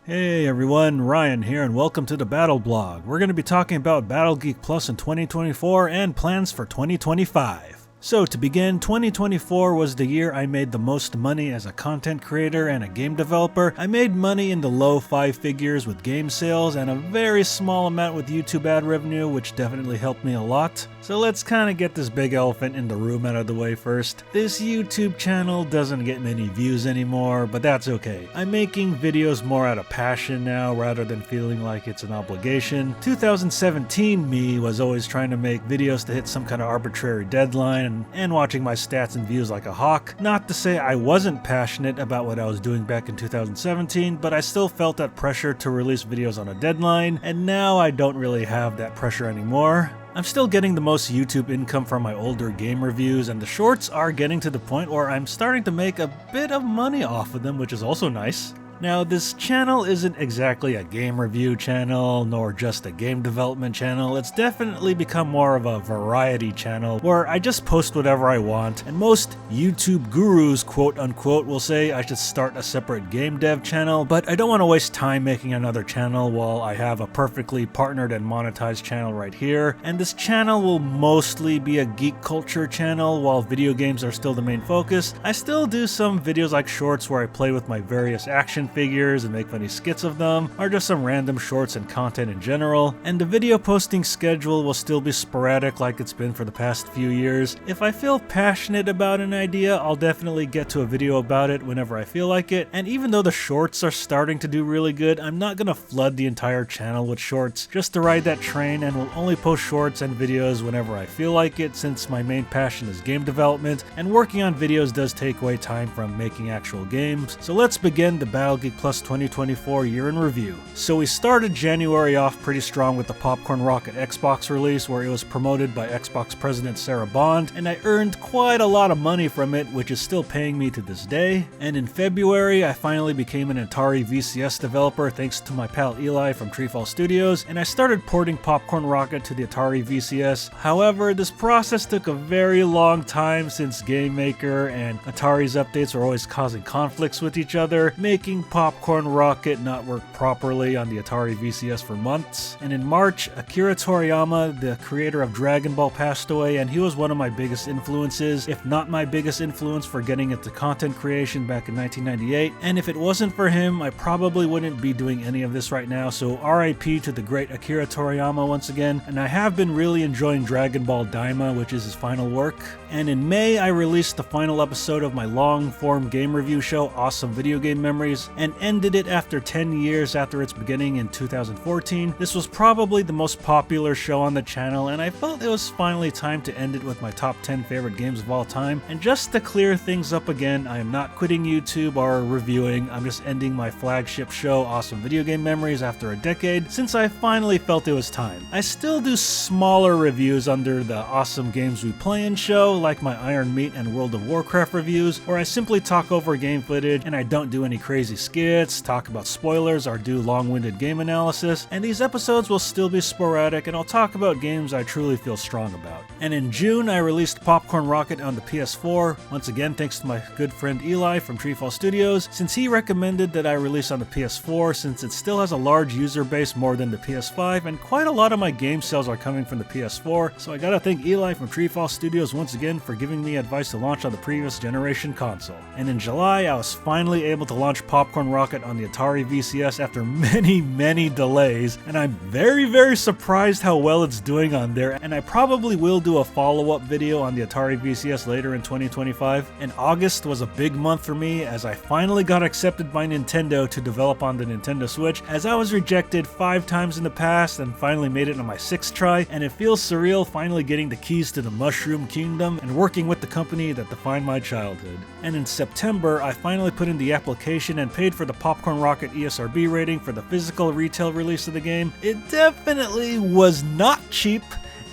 Hey everyone, Ryan here and welcome to the Battle Blog. We're going to be talking about Battle Geek Plus in 2024 and plans for 2025. So to begin, 2024 was the year I made the most money as a content creator and a game developer. I made money in the low 5 figures with game sales and a very small amount with YouTube ad revenue, which definitely helped me a lot. So let's kind of get this big elephant in the room out of the way first. This YouTube channel doesn't get many views anymore, but that's okay. I'm making videos more out of passion now rather than feeling like it's an obligation. 2017 me was always trying to make videos to hit some kind of arbitrary deadline and watching my stats and views like a hawk. Not to say I wasn't passionate about what I was doing back in 2017, but I still felt that pressure to release videos on a deadline, and now I don't really have that pressure anymore. I'm still getting the most YouTube income from my older game reviews, and the shorts are getting to the point where I'm starting to make a bit of money off of them, which is also nice. Now, this channel isn't exactly a game review channel, nor just a game development channel. It's definitely become more of a variety channel, where I just post whatever I want, and most YouTube gurus, quote unquote, will say I should start a separate game dev channel, but I don't want to waste time making another channel while I have a perfectly partnered and monetized channel right here, and this channel will mostly be a geek culture channel while video games are still the main focus. I still do some videos like shorts where I play with my various action figures and make funny skits of them, or just some random shorts and content in general, and the video posting schedule will still be sporadic like it's been for the past few years. If I feel passionate about an idea, I'll definitely get to a video about it whenever I feel like it, and even though the shorts are starting to do really good, I'm not gonna flood the entire channel with shorts just to ride that train, and will only post shorts and videos whenever I feel like it, since my main passion is game development, and working on videos does take away time from making actual games. So let's begin the Battle Geek Plus 2024 year in review. So we started January off pretty strong with the Popcorn Rocket Xbox release, where it was promoted by Xbox President Sarah Bond, and I earned quite a lot of money from it, which is still paying me to this day. And in February, I finally became an Atari VCS developer thanks to my pal Eli from Treefall Studios, and I started porting Popcorn Rocket to the Atari VCS. However, this process took a very long time since Game Maker and Atari's updates were always causing conflicts with each other, making Popcorn Rocket not work properly on the Atari VCS for months. And in March, Akira Toriyama, the creator of Dragon Ball, passed away, and he was one of my biggest influences, if not my biggest influence for getting into content creation back in 1998. And if it wasn't for him, I probably wouldn't be doing any of this right now, so RIP to the great Akira Toriyama once again. And I have been really enjoying Dragon Ball Daima, which is his final work. And in May, I released the final episode of my long-form game review show, Awesome Video Game Memories, and ended it after 10 years after its beginning in 2014. This was probably the most popular show on the channel, and I felt it was finally time to end it with my top 10 favorite games of all time. And just to clear things up again, I am not quitting YouTube or reviewing, I'm just ending my flagship show, Awesome Video Game Memories, after a decade, since I finally felt it was time. I still do smaller reviews under the Awesome Games We Play In show, like my Iron Meat and World of Warcraft reviews, where I simply talk over game footage and I don't do any crazy skits, talk about spoilers, or do long-winded game analysis, and these episodes will still be sporadic, and I'll talk about games I truly feel strong about. And in June, I released Popcorn Rocket on the PS4, once again thanks to my good friend Eli from Treefall Studios, since he recommended that I release on the PS4 since it still has a large user base more than the PS5, and quite a lot of my game sales are coming from the PS4, so I gotta thank Eli from Treefall Studios once again for giving me advice to launch on the previous generation console. And in July, I was finally able to launch Popcorn Rocket on the Atari VCS after many delays, and I'm very surprised how well it's doing on there, and I probably will do a follow-up video on the Atari VCS later in 2025. And August was a big month for me as I finally got accepted by Nintendo to develop on the Nintendo Switch, as I was rejected 5 times in the past and finally made it on my 6th try, and it feels surreal finally getting the keys to the Mushroom Kingdom and working with the company that defined my childhood. And in September, I finally put in the application and paid for the Popcorn Rocket ESRB rating for the physical retail release of the game. It definitely was not cheap,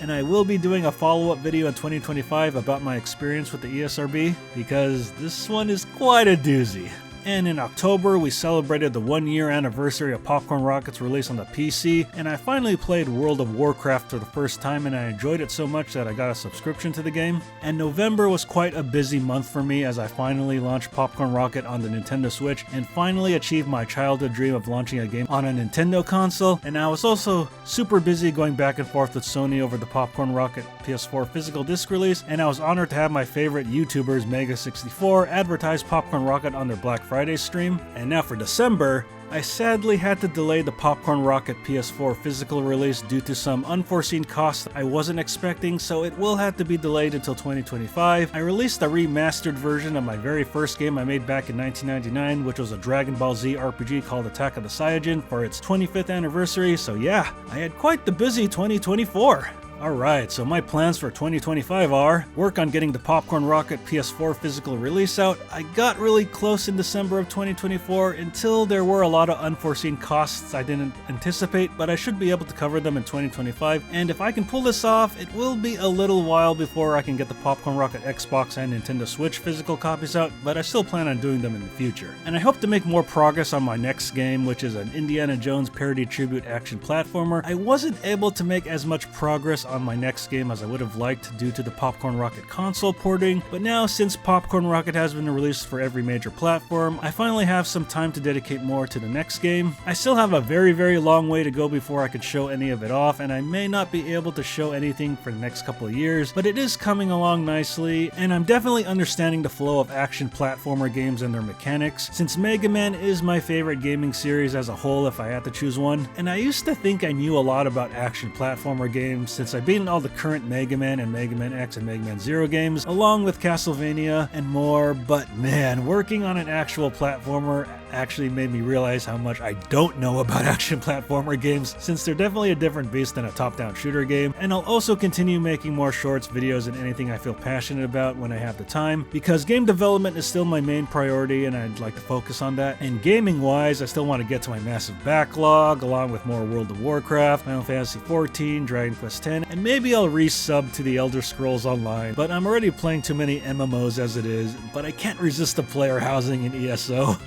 and I will be doing a follow-up video in 2025 about my experience with the ESRB, because this one is quite a doozy. And in October, we celebrated the 1-year anniversary of Popcorn Rocket's release on the PC, and I finally played World of Warcraft for the first time, and I enjoyed it so much that I got a subscription to the game. And November was quite a busy month for me as I finally launched Popcorn Rocket on the Nintendo Switch and finally achieved my childhood dream of launching a game on a Nintendo console. And I was also super busy going back and forth with Sony over the Popcorn Rocket PS4 physical disc release, and I was honored to have my favorite YouTubers, Mega64, advertise Popcorn Rocket on their Black Friday stream. And now for December, I sadly had to delay the Popcorn Rocket PS4 physical release due to some unforeseen costs I wasn't expecting, so it will have to be delayed until 2025. I released a remastered version of my very first game I made back in 1999, which was a Dragon Ball Z RPG called Attack of the Saiyajin for its 25th anniversary, so yeah, I had quite the busy 2024. Alright, so my plans for 2025 are work on getting the Popcorn Rocket PS4 physical release out. I got really close in December of 2024 until there were a lot of unforeseen costs I didn't anticipate, but I should be able to cover them in 2025. And if I can pull this off, it will be a little while before I can get the Popcorn Rocket Xbox and Nintendo Switch physical copies out, but I still plan on doing them in the future. And I hope to make more progress on my next game, which is an Indiana Jones parody tribute action platformer. I wasn't able to make as much progress on my next game as I would have liked due to the Popcorn Rocket console porting, but now since Popcorn Rocket has been released for every major platform, I finally have some time to dedicate more to the next game. I still have a very long way to go before I could show any of it off, and I may not be able to show anything for the next couple of years, but it is coming along nicely, and I'm definitely understanding the flow of action platformer games and their mechanics, since Mega Man is my favorite gaming series as a whole if I had to choose one. And I used to think I knew a lot about action platformer games since I've beaten all the current Mega Man and Mega Man X and Mega Man Zero games, along with Castlevania and more, but man, working on an actual platformer actually made me realize how much I don't know about action platformer games, since they're definitely a different beast than a top-down shooter game. And I'll also continue making more shorts, videos, and anything I feel passionate about when I have the time, because game development is still my main priority and I'd like to focus on that. And gaming-wise, I still want to get to my massive backlog, along with more World of Warcraft, Final Fantasy XIV, Dragon Quest X, and maybe I'll resub to the Elder Scrolls Online, but I'm already playing too many MMOs as it is, but I can't resist the player housing in ESO.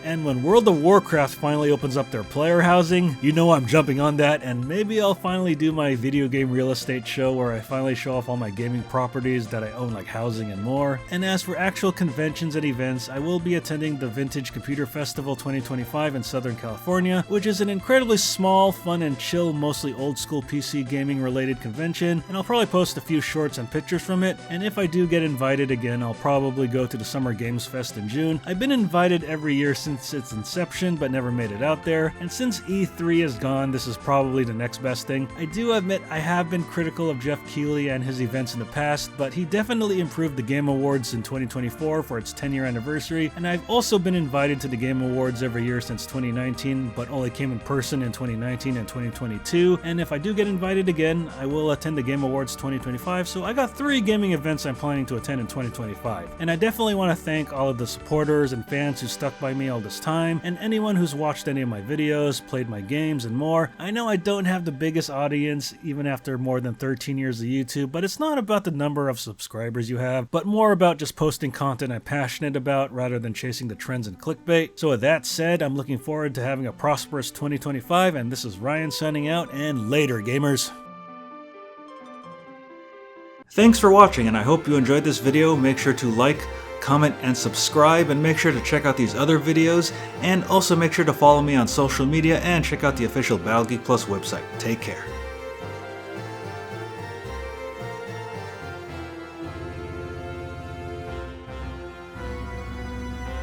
And when World of Warcraft finally opens up their player housing, you know I'm jumping on that, and maybe I'll finally do my video game real estate show where I finally show off all my gaming properties that I own, like housing and more. And as for actual conventions and events, I will be attending the Vintage Computer Festival 2025 in Southern California, which is an incredibly small, fun, and chill, mostly old school PC gaming related convention, and I'll probably post a few shorts and pictures from it. And if I do get invited again, I'll probably go to the Summer Games Fest in June. I've been invited every year since its inception, but never made it out there, and since E3 is gone, this is probably the next best thing. I do admit I have been critical of Jeff Keighley and his events in the past, but he definitely improved the Game Awards in 2024 for its 10-year anniversary, and I've also been invited to the Game Awards every year since 2019, but only came in person in 2019 and 2022, and if I do get invited again, I will attend the Game Awards 2025, so I got 3 gaming events I'm planning to attend in 2025. And I definitely want to thank all of the supporters and fans who stuck by me all this time, and anyone who's watched any of my videos, played my games, and more. I know I don't have the biggest audience, even after more than 13 years of YouTube, but it's not about the number of subscribers you have, but more about just posting content I'm passionate about rather than chasing the trends and clickbait. So with that said, I'm looking forward to having a prosperous 2025, and this is Ryan signing out, and later, gamers! Thanks for watching, and I hope you enjoyed this video. Make sure to like, comment, and subscribe, and make sure to check out these other videos, and also make sure to follow me on social media and check out the official Battle Geek Plus website. Take care.